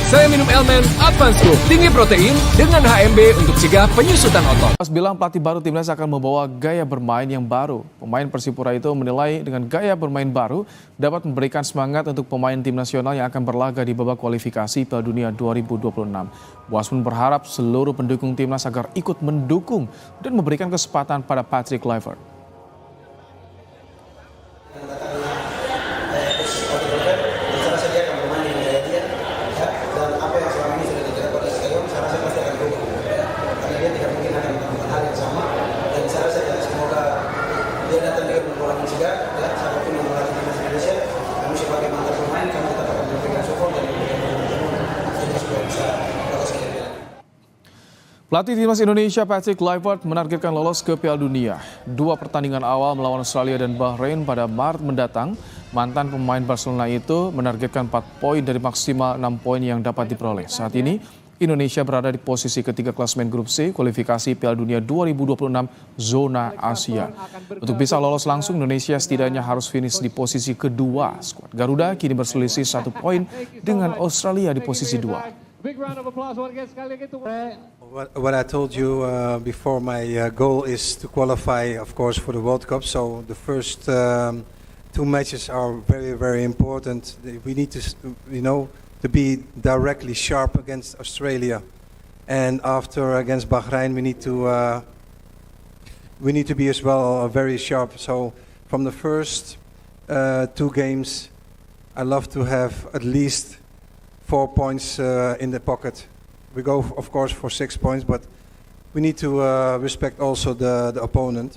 Saya minum Elmen Advance Group, tinggi protein dengan HMB untuk cegah penyusutan otot. Pas bilang pelatih baru timnas akan membawa gaya bermain yang baru. Pemain Persipura itu menilai dengan gaya bermain baru dapat memberikan semangat untuk pemain tim nasional yang akan berlaga di babak kualifikasi Piala Dunia 2026. Boas pun berharap seluruh pendukung timnas agar ikut mendukung dan memberikan kesempatan pada Kluivert. Pelatih timnas Indonesia Kluivert menargetkan lolos ke Piala Dunia. 2 pertandingan awal melawan Australia dan Bahrain pada Maret mendatang, mantan pemain Barcelona itu menargetkan 4 poin dari maksimal 6 poin yang dapat diperoleh. Saat ini, Indonesia berada di posisi ketiga klasemen grup C kualifikasi Piala Dunia 2026 zona Asia. Untuk bisa lolos langsung, Indonesia setidaknya harus finish di posisi kedua. Skuad Garuda kini berselisih 1 poin dengan Australia di posisi 2. What I told you before, my goal is to qualify, of course, for the World Cup. So the first 2 matches are very, very important. We need to, to be directly sharp against Australia, and after against Bahrain, we need to be as well very sharp. So from the first 2 games, I love to have at least 4 points in the pocket. We go, of course, for 6 points, but we need to respect also the opponent.